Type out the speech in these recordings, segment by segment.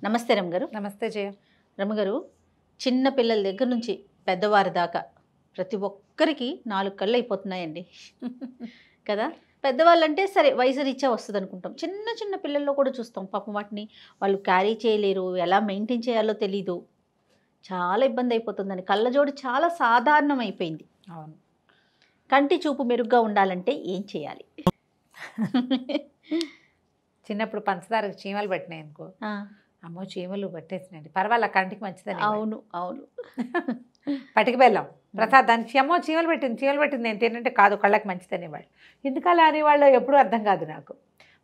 నమస్తే రమగారు. నమస్తే జయ. రమగారు, చిన్న పిల్లల దగ్గర నుంచి పెద్దవారి దాకా ప్రతి ఒక్కరికి 4 కళ్ళు అయిపోతున్నాయండి కదా. పెద్దవాళ్ళంటే సరే వయసు రీత్యా వస్తుంది అనుకుంటాం. చిన్న చిన్న పిల్లల్లో కూడా చూస్తాం, పాపం వాటిని వాళ్ళు క్యారీ చేయలేరు, ఎలా మెయింటైన్ చేయాలో తెలీదు, చాలా ఇబ్బంది అయిపోతుందని. కళ్ళజోడు చాలా సాధారణం అయిపోయింది. అవును. కంటి చూపు మెరుగ్గా ఉండాలంటే ఏం చేయాలి? చిన్నప్పుడు పంచదారకు చీమలు పట్టినాయి అనుకో, అమ్మో చీమలు పట్టేసినాయండి, పర్వాలే కంటికి మంచిదని. అవును అవును. పటికి బెల్లం ప్రసాద్ దానికి అమ్మో చీమలు పెట్టింది నేను తినంటే కాదు కళ్ళకి మంచిదనేవాళ్ళు. ఎందుకలా అనేవాళ్ళు ఎప్పుడూ అర్థం కాదు నాకు.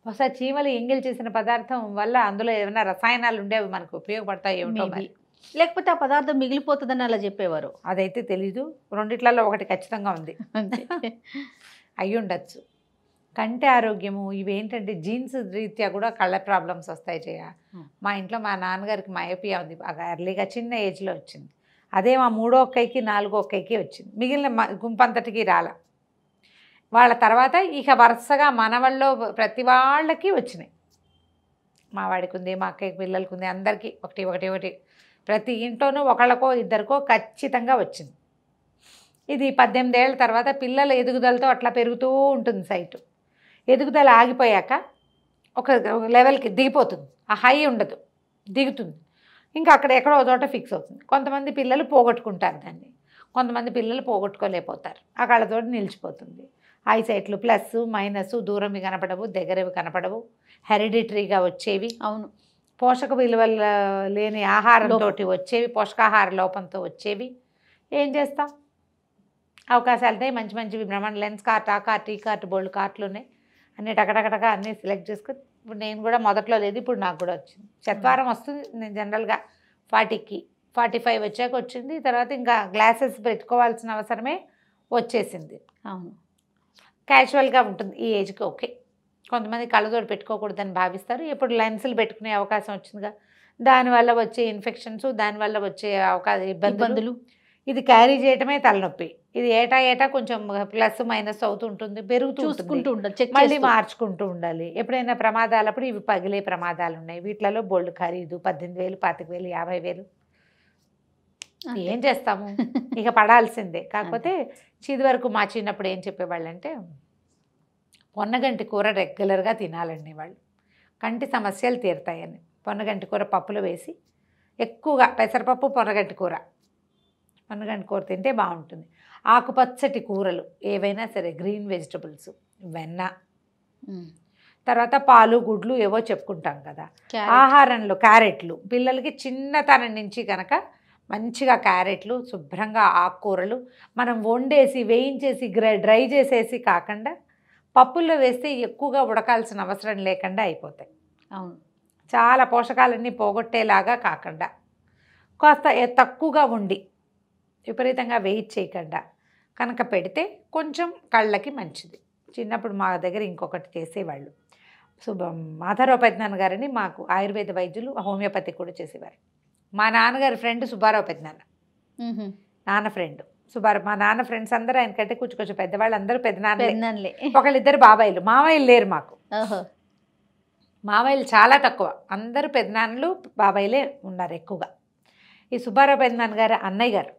బహుశా చీమలు ఎంగిల్ చేసిన పదార్థం వల్ల అందులో ఏమైనా రసాయనాలు ఉండేవి మనకు ఉపయోగపడతాయి ఏమిటో మరి. లేకపోతే ఆ పదార్థం మిగిలిపోతుందని అలా చెప్పేవారు. అదైతే తెలీదు, రెండిట్లలో ఒకటి ఖచ్చితంగా ఉంది. అయ్యి ఉండొచ్చు. కంటి ఆరోగ్యము ఇవేంటంటే జీన్స్ రీత్యా కూడా కళ్ళ ప్రాబ్లమ్స్ వస్తాయి చేయ. మా ఇంట్లో మా నాన్నగారికి మయోపియా ఉంది, బాగా ఎర్లీగా చిన్న ఏజ్లో వచ్చింది. అదే మా 3వ అక్కయ్యకి 4వ అక్కయ్యకి వచ్చింది, మిగిలిన గుంపంతటికి రాల. వాళ్ళ తర్వాత ఇక వరుసగా మనవల్లో ప్రతి వాళ్ళకి వచ్చినాయి. మా వాడికి ఉంది, మా అక్కయ్యకి పిల్లలకి ఉంది, అందరికీ ఒకటి ప్రతి ఇంట్లోనూ ఒకళ్ళకో ఇద్దరికో ఖచ్చితంగా వచ్చింది. ఇది 18 ఏళ్ళ తర్వాత పిల్లల ఎదుగుదలతో అట్లా పెరుగుతూ ఉంటుంది సైటు. ఎదుగుదల ఆగిపోయాక ఒక లెవెల్కి దిగిపోతుంది, ఆ హై ఉండదు, దిగుతుంది. ఇంకా అక్కడ ఎక్కడో చోట ఫిక్స్ అవుతుంది. కొంతమంది పిల్లలు పోగొట్టుకుంటారు దాన్ని, కొంతమంది పిల్లలు పోగొట్టుకోలేకపోతారు, ఆ కళ్ళతోటి నిలిచిపోతుంది. ఐసైట్లు ప్లస్ మైనస్, దూరవి కనపడవు, దగ్గరవి కనపడవు, హెరిడిటరీగా వచ్చేవి. అవును. పోషక విలువలు లేని ఆహారంతో వచ్చేవి, పోషకాహార లోపంతో వచ్చేవి. ఏం చేస్తాం, అవకాశాలతో మంచి మంచివి బ్రహ్మాండ లెన్స్ కార్ట్, ఆ కార్ట్, ఈ కార్ట్, బోల్డ్ కార్ట్లు ఉన్నాయి. అన్నీ టకటకటక అన్నీ సెలెక్ట్ చేసుకొని ఇప్పుడు నేను కూడా మొదట్లో లేదు, ఇప్పుడు నాకు కూడా వచ్చింది. శతవారం వస్తుంది. నేను జనరల్గా 40కి 45 వచ్చాక వచ్చింది. తర్వాత ఇంకా గ్లాసెస్ పెట్టుకోవాల్సిన అవసరమే వచ్చేసింది. అవును. క్యాజువల్గా ఉంటుంది ఈ ఏజ్కి. ఓకే, కొంతమంది కళ్ళజోడు పెట్టుకోకూడదని భావిస్తారు. ఇప్పుడు లెన్సులు పెట్టుకునే అవకాశం వచ్చిందిగా, దానివల్ల వచ్చే ఇన్ఫెక్షన్స్, దానివల్ల వచ్చే ఇబ్బందులు, ఇది క్యారీ చేయటమే తలనొప్పి. ఇది ఏటా కొంచెం ప్లస్ మైనస్ అవుతూ ఉంటుంది, పెరుగుతూ ఉంటుంది, మళ్ళీ మార్చుకుంటూ ఉండాలి. ఎప్పుడైనా ప్రమాదాలప్పుడు ఇవి పగిలే ప్రమాదాలు ఉన్నాయి. వీటిలలో బోల్డ్ ఖరీదు 18,000, 25,000, 50,000. ఏం చేస్తాము, ఇక పడాల్సిందే. కాకపోతే ఇది వరకు మా చిన్నప్పుడు ఏం చెప్పేవాళ్ళంటే పొన్నగంటి కూర రెగ్యులర్గా తినాలండి వాళ్ళు, కంటి సమస్యలు తీరుతాయని. పొన్నగంటి కూర పప్పులో వేసి ఎక్కువగా పెసరపప్పు, పొన్నగంటి కూర తింటే బాగుంటుంది. ఆకుపచ్చటి కూరలు ఏవైనా సరే, గ్రీన్ వెజిటబుల్స్, వెన్న, తర్వాత పాలు, గుడ్లు ఏవో చెప్పుకుంటాం కదా. ఆహారంలో క్యారెట్లు, పిల్లలకి చిన్నతనం నుంచి కనుక మంచిగా క్యారెట్లు, శుభ్రంగా ఆకుకూరలు మనం వండేసి వేయించేసి డ్రై చేసేసి కాకుండా పప్పుల్లో వేస్తే ఎక్కువగా ఉడకాల్సిన అవసరం లేకుండా అయిపోతాయి. అవును. చాలా పోషకాలన్నీ పోగొట్టేలాగా కాకుండా కాస్త తక్కువగా ఉండి విపరీతంగా వెయిట్ చేయకుండా కనుక పెడితే కొంచెం కళ్ళకి మంచిది. చిన్నప్పుడు మా దగ్గర ఇంకొకటి చేసేవాళ్ళు, మాధవరావు పెద్దనాన్న గారని మాకు ఆయుర్వేద వైద్యులు, హోమియోపతి కూడా చేసేవారు. మా నాన్నగారి ఫ్రెండ్ సుబ్బారావు పెద్దనాన్న, నాన్న ఫ్రెండ్ సుబ్బారావు. మా నాన్న ఫ్రెండ్స్ అందరూ ఆయనకంటే కొంచెం పెద్దవాళ్ళు, అందరూ పెద్దనాన్నలే. ఒకళ్ళిద్దరు బాబాయిలు, మామయ్యలు లేరు మాకు. మామయ్యలు చాలా తక్కువ, అందరూ పెద్దనాన్నలు బాబాయిలే ఉన్నారు ఎక్కువగా. ఈ సుబ్బారావు పెద్దనాన్న గారు అన్నయ్య గారు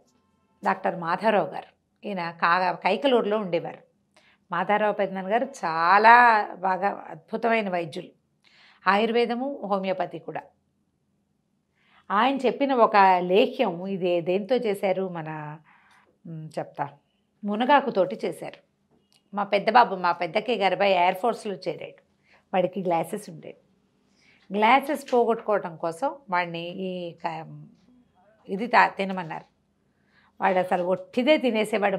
డాక్టర్ మాధవరావు గారు, ఈయన కైకలూరులో ఉండేవారు. మాధవరావు పెద్దనాన్న గారు చాలా బాగా అద్భుతమైన వైద్యులు, ఆయుర్వేదము, హోమియోపతి కూడా. ఆయన చెప్పిన ఒక లేఖ్యం, ఇది దేంతో చేశారు, చెప్తా, మునగాకుతోటి చేశారు. మా పెద్దబాబు, మా పెద్దకే గారిపై ఎయిర్ ఫోర్స్లో చేరాడు. వాడికి గ్లాసెస్ ఉండేవి. గ్లాసెస్ పోగొట్టుకోవడం కోసం వాడిని ఇది తినమన్నారు. వాడు అసలు ఒట్టిదే తినేసేవాడు.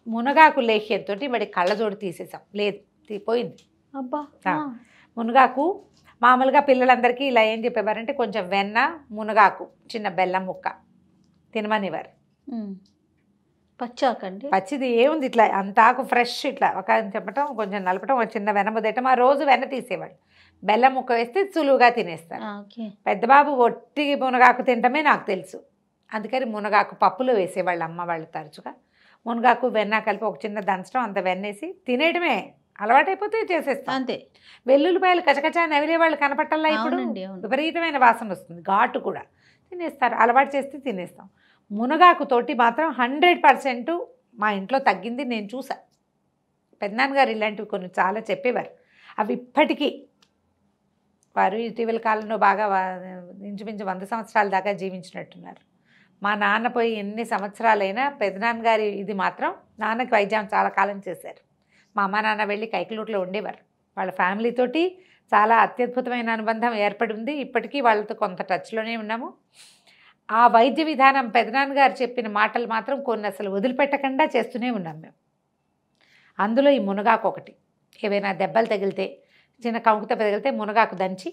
మునగాకు లేఖ్యంతో వాడి కళ్ళజోడు తీసేసాం, లేదు పోయింది. అబ్బా. మునగాకు మామూలుగా పిల్లలందరికీ ఇలా ఏం చెప్పేవారంటే కొంచెం వెన్న, మునగాకు, చిన్న బెల్లం ముక్క తినమనేవారు. పచ్చాకండి, పచ్చిది ఏముంది, ఇట్లా అంతాకు ఫ్రెష్ ఇట్లా ఒక చెప్పటం, కొంచెం నలపటం, ఒక చిన్న వెన్న ముద్దటం. ఆ రోజు వెన్న తీసేవాడు, బెల్లం ముక్క వేస్తే సులువుగా తినేస్తారు. పెద్దబాబు ఒట్టి మునగాకు తినటమే నాకు తెలుసు, అందుకని మునగాకు పప్పులో వేసేవాళ్ళు అమ్మ వాళ్ళు తరచుగా. మునగాకు వెన్న కలిపి ఒక చిన్న దంచడం, అంత వెన్నేసి తినేయడమే. అలవాటైపోతే చేసేస్తాం. అంతే. వెల్లుల్లిపాయలు కచకచా నవిలే వాళ్ళు కనపట్టల్లా ఇప్పుడు అవునండి, అవును. విపరీతమైన వాసన వస్తుంది, ఘాటు కూడా. తినేస్తారు, అలవాటు చేస్తే తినేస్తాం. మునగాకు తోటి మాత్రం 100% మా ఇంట్లో తగ్గింది నేను చూసా. పెద్దనాన్నగారు ఇలాంటివి కొన్ని చాలా చెప్పేవారు. అవి ఇప్పటికీ వారు ఇటీవల కాలంలో బాగా ఇంచుమించు 100 సంవత్సరాల దాకా జీవించినట్టున్నారు. మా నాన్న పోయి ఎన్ని సంవత్సరాలైనా పెద్దనాన్నగారి ఇది మాత్రం, నాన్నకి వైద్యం చాలా కాలం చేశారు. మా అమ్మ నాన్న వెళ్ళి కైకలూరులో ఉండేవారు. వాళ్ళ ఫ్యామిలీతోటి చాలా అత్యద్భుతమైన అనుబంధం ఏర్పడి ఉంది. ఇప్పటికీ వాళ్ళతో కొంత టచ్లోనే ఉన్నాము. ఆ వైద్య విధానం పెదనాన్నగారు చెప్పిన మాటలు మాత్రం కొన్ని అసలు వదిలిపెట్టకుండా చేస్తూనే ఉన్నాం మేము. అందులో ఈ మునగాకు ఒకటి. ఏవైనా దెబ్బలు తగిలితే, చిన్న కంకుత తగిలితే మునగాకు దంచి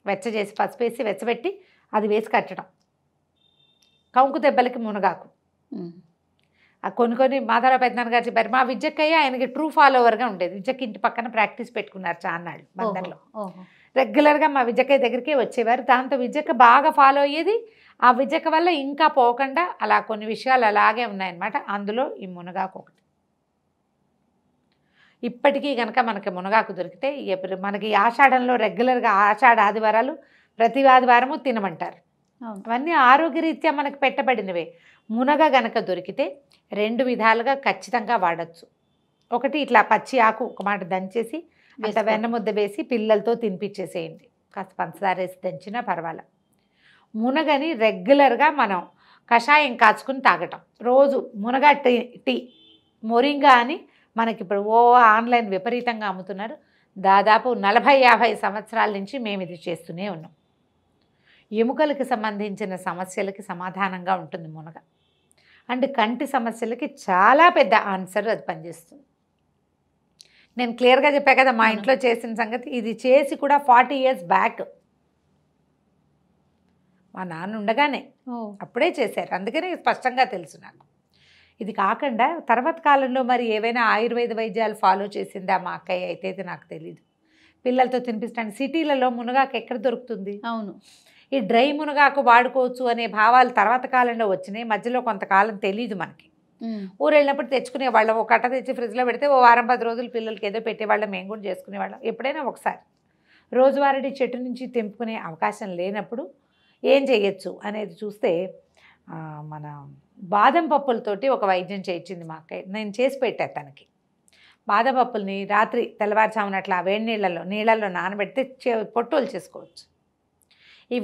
వెచ్చజేసి పసుపేసి వెచ్చబెట్టి అది వేసి కట్టడం. కంకు దెబ్బలకి మునగాకు. ఆ కొన్ని మాధవరావు పెద్దనాన్నగారు చెప్పారు. మా విద్యకయ్య ఆయనకి ట్రూ ఫాలోవర్గా ఉండేది. విద్యకి ఇంటి పక్కన ప్రాక్టీస్ పెట్టుకున్నారు చాన్నాళ్ళు బందర్లో. రెగ్యులర్గా మా విద్యకయ్య దగ్గరికే వచ్చేవారు. దాంతో విద్యక బాగా ఫాలో అయ్యేది. ఆ విద్యక వల్ల ఇంకా పోకుండా అలా కొన్ని విషయాలు అలాగే ఉన్నాయన్నమాట. అందులో ఈ మునగాకు ఒకటి. ఇప్పటికీ కనుక మనకి మునగాకు దొరికితే, మనకి ఆషాఢంలో రెగ్యులర్గా ఆషాఢ ఆదివారాలు ప్రతి ఆదివారము తినమంటారు. అవన్నీ ఆరోగ్యరీత్యా మనకు పెట్టబడినవే. మునగ గనక దొరికితే 2 విధాలుగా ఖచ్చితంగా వాడచ్చు. ఒకటి ఇట్లా పచ్చి ఆకు ఒక మాట దంచేసి అంత వెన్న ముద్ద వేసి పిల్లలతో తినిపించేసేయండి. కాస్త పంచదార వేసి దంచినా పర్వాలేదు. మునగని రెగ్యులర్గా మనం కషాయం కాచుకుని తాగటం. రోజు మునగ టీ మొరింగా అని మనకి ఇప్పుడు ఆన్లైన్ విపరీతంగా అమ్ముతున్నారు. దాదాపు 40-50 సంవత్సరాల నుంచి మేము ఇది చేస్తూనే ఉన్నాం. ఎముకలకు సంబంధించిన సమస్యలకి సమాధానంగా ఉంటుంది మునగ. అండ్ కంటి సమస్యలకి చాలా పెద్ద ఆన్సర్ అది పనిచేస్తుంది. నేను క్లియర్గా చెప్పా కదా మా ఇంట్లో చేసిన సంగతి. ఇది చేసి కూడా 40 years బ్యాక్ మా నాన్న ఉండగానే అప్పుడే చేశారు. అందుకనే స్పష్టంగా తెలుసు నాకు. ఇది కాకుండా తర్వాత కాలంలో మరి ఏవైనా ఆయుర్వేద వైద్యాలు ఫాలో చేసిందా మా అక్కయ్య అయితే నాకు తెలీదు. పిల్లలతో తినిపిస్తాను. సిటీలలో మునగాకు ఎక్కడ దొరుకుతుంది? అవును. ఈ డ్రై మునగాకు వాడుకోవచ్చు అనే భావాలు తర్వాత కాలంలో వచ్చినాయి. మధ్యలో కొంతకాలం తెలీదు మనకి. ఊరు వెళ్ళినప్పుడు తెచ్చుకునే వాళ్ళం. ఒక కట్ట తెచ్చి ఫ్రిడ్జ్లో పెడితే ఓ వారం 10 రోజులు పిల్లలకి ఏదో పెట్టేవాళ్ళం. మేము కూడా చేసుకునేవాళ్ళం. ఎప్పుడైనా ఒకసారి రోజువారీ చెట్టు నుంచి తెంపుకునే అవకాశం లేనప్పుడు ఏం చేయొచ్చు అనేది చూస్తే మన బాదం పప్పులతోటి ఒక వైద్యం చేయించింది మా అక్కయ్య. నేను చేసి పెట్టా తనకి. బాదం పప్పుల్ని రాత్రి తెల్లవారుజామున అట్లా వేడి నీళ్ళల్లో నానబెడితే పొట్టు ఒలిచేసుకోవచ్చు. ఈ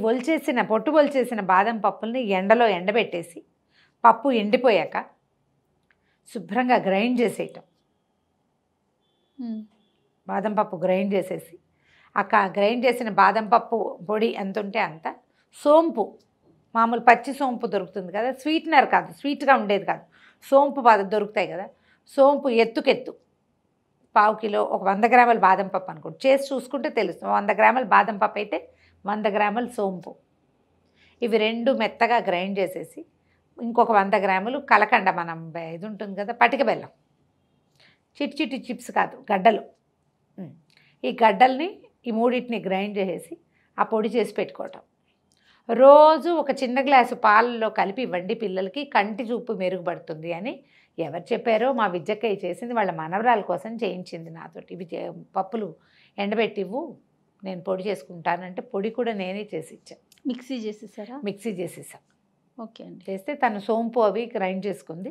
పొట్టు ఒలిచేసిన బాదం పప్పుల్ని ఎండలో ఎండబెట్టేసి పప్పు ఎండిపోయాక శుభ్రంగా గ్రైండ్ చేసేయటం. బాదం పప్పు గ్రైండ్ చేసేసి గ్రైండ్ చేసిన బాదం పప్పు పొడి ఎంత ఉంటే అంత, సోంపు మామూలు పచ్చి సోంపు దొరుకుతుంది కదా, స్వీట్నర్ కాదు, స్వీట్గా ఉండేది కాదు, సోంపు దొరుకుతాయి కదా, సోంపు ఎత్తుకెత్తు 1/4 కిలో, ఒక 100 గ్రాముల బాదం పప్పు అనుకోండి. చేసి చూసుకుంటే తెలుస్తుంది. 100 గ్రాముల బాదం పప్పు అయితే 100 గ్రాముల సోంపు. ఇవి 2 మెత్తగా గ్రైండ్ చేసేసి ఇంకొక 100 గ్రాములు కలకండ, మనం ఇది ఉంటుంది కదా పటిక బెల్లం, చిట్టి చిప్స్ కాదు గడ్డలు. ఈ గడ్డల్ని ఈ మూడింటిని గ్రైండ్ చేసేసి ఆ పొడి చేసి పెట్టుకోవటం. రోజు ఒక చిన్న గ్లాసు పాలలో కలిపి ఇవ్వండి పిల్లలకి, కంటి చూపు మెరుగుపడుతుంది అని ఎవరు చెప్పారో మా విద్యకయ్య చేసింది. వాళ్ళ మనవరాల కోసం చేయించింది నాతోటి. ఇవి పప్పులు ఎండబెట్టివ్వు, నేను పొడి చేసుకుంటానంటే పొడి కూడా నేనే చేసి ఇచ్చాను. మిక్సీ చేసేసారా? మిక్సీ చేసేసాను. ఓకే అండి. చేస్తే తను సోంపు అవి గ్రైండ్ చేసుకుంది.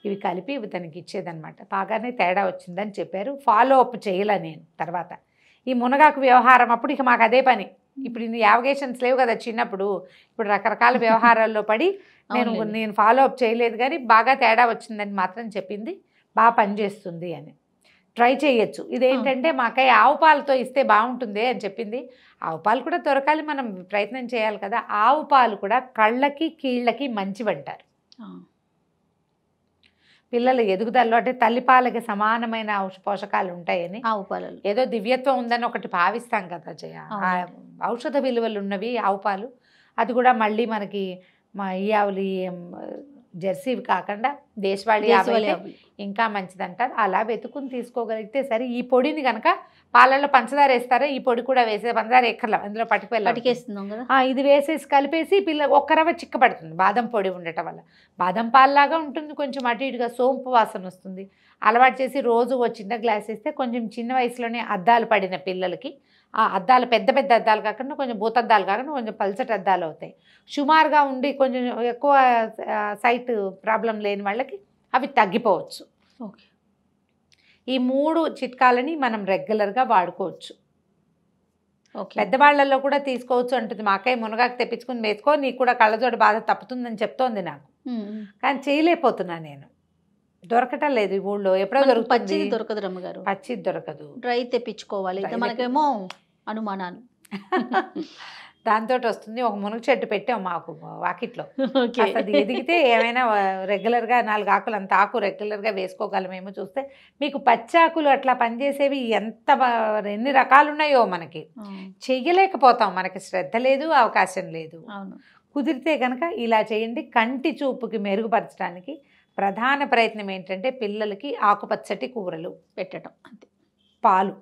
ఇవి కలిపి ఇవి తనకి ఇచ్చేదనమాట. బాగానే తేడా వచ్చిందని చెప్పారు. ఫాలో అప్ చేయలే నేను. తర్వాత ఈ మునగాకు వ్యవహారం అప్పుడు ఇక మాకు అదే పని. ఇప్పుడు ఇన్ని యావగేషన్స్ లేవు కదా చిన్నప్పుడు. ఇప్పుడు రకరకాల వ్యవహారాల్లో పడి నేను ఫాలో అప్ చేయలేదు, కానీ బాగా తేడా వచ్చిందని మాత్రం చెప్పింది. బాగా పనిచేస్తుంది అని. ట్రై చేయొచ్చు. ఇదేంటంటే మా అక్కయ్య ఆవు పాలతో ఇస్తే బాగుంటుంది అని చెప్పింది. ఆవు పాలు కూడా దొరకాలి, మనం ప్రయత్నం చేయాలి కదా. ఆవు పాలు కూడా కళ్ళకి కీళ్ళకి మంచివంటారు. పిల్లల ఎదుగుదలలో అంటే తల్లిపాలకి సమానమైన పోషకాలు ఉంటాయని, ఆవు పాలలో ఏదో దివ్యత్వం ఉందని ఒకటి భావిస్తాం కదా జయ. ఔషధ విలువలు ఉన్నవి ఆవు పాలు. అది కూడా మళ్ళీ మనకి ఈ ఆవులు జెర్సీవి కాకుండా దేశవాళీ దేశవాళీ ఆవు ఆవులు. ఇంకా మంచిదంటారు. అలా వెతుకుని తీసుకోగలిగితే సరే. ఈ పొడిని కనుక పాలల్లో పంచదార వేస్తారా, ఈ పొడి కూడా వేసే పంచదార ఎక్కర్లా, అందులో పటికేస్తున్నాం కదా. ఇది వేసేసి కలిపేసి ఒక్క రవ్వ చిక్కబడుతుంది బాదం పొడి ఉండటం వల్ల. బాదం పాలలాగా ఉంటుంది, కొంచెం అటు ఇటుగా సోంపు వాసన వస్తుంది. అలవాటు చేసి రోజు ఓ చిన్న గ్లాస్ ఇస్తే కొంచెం చిన్న వయసులోనే అద్దాలు పడిన పిల్లలకి, ఆ అద్దాలు పెద్ద పెద్ద అద్దాలు కాకుండా కొంచెం భూతద్దాలు కాకుండా కొంచెం పల్చటి అద్దాలు అవుతాయి. సుమారుగా ఉండి కొంచెం ఎక్కువ సైట్ ప్రాబ్లం లేని వాళ్ళకి అవి తగ్గిపోవచ్చు. ఓకే. ఈ 3 చిట్కాలని మనం రెగ్యులర్గా వాడుకోవచ్చు. ఓకే. పెద్దవాళ్ళల్లో కూడా తీసుకోవచ్చు అంటుంది. మా అక్కయ్య మునగాకు తెప్పించుకుని వేసుకో, నీకు కూడా కళ్ళజోడు బాధ తప్పుతుందని చెప్తోంది నాకు. కానీ చేయలేకపోతున్నా నేను, దొరకటం లేదు ఈ ఊళ్ళో. ఎప్పుడో దొరుకుతుంది, పచ్చిది దొరకదు రమ్మగారు, పచ్చిది దొరకదు, డ్రై తెప్పించుకోవాలి. అయితే మనకేమో అనుమానాలు. దాంతో వస్తుంది. ఒక మునగ చెట్టు పెట్టాం మాకు వాకిట్లో. ఓకే. అది ఎదిగితే ఏమైనా రెగ్యులర్గా 4 ఆకులు అంత ఆకు రెగ్యులర్గా వేసుకోగలమేమో. చూస్తే మీకు పచ్చాకులు అట్లా పనిచేసేవి ఎన్ని రకాలు ఉన్నాయో మనకి. చెయ్యలేకపోతాం, మనకి శ్రద్ధ లేదు, అవకాశం లేదు. అవును. కుదిరితే కనుక ఇలా చేయండి. కంటి చూపుకి మెరుగుపరచడానికి ప్రధాన ప్రయత్నం ఏంటంటే పిల్లలకి ఆకుపచ్చటి కూరలు పెట్టడం, అంతే. పాలు,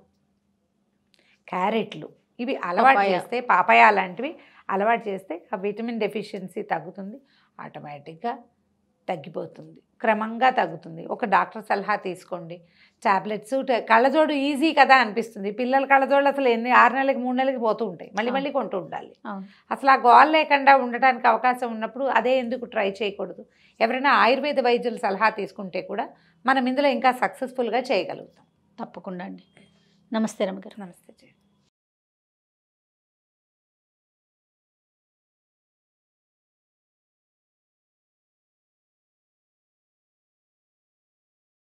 క్యారెట్లు ఇవి అలవాటు పపాయ. చేస్తే, పాపాయ లాంటివి అలవాటు చేస్తే ఆ విటమిన్ డెఫిషియన్సీ తగ్గుతుంది, ఆటోమేటిక్గా తగ్గిపోతుంది, క్రమంగా తగ్గుతుంది. ఒక డాక్టర్ సలహా తీసుకోండి. టాబ్లెట్స్, కళ్ళజోడు ఈజీ కదా అనిపిస్తుంది. పిల్లల కళ్ళజోళ్ళు అసలు 6 నెలలకి 3 నెలలకి పోతూ ఉంటాయి, మళ్ళీ మళ్ళీ కొంటూ ఉండాలి. అవును. అసలు ఆ గోల్ లేకుండా ఉండటానికి అవకాశం ఉన్నప్పుడు అదే ఎందుకు ట్రై చేయకూడదు? ఎవరైనా ఆయుర్వేద వైద్యుల సలహా తీసుకుంటే కూడా మనం ఇందులో ఇంకా సక్సెస్ఫుల్గా చేయగలుగుతాం. తప్పకుండా అండి. నమస్తే రమ్మగారు. నమస్తే.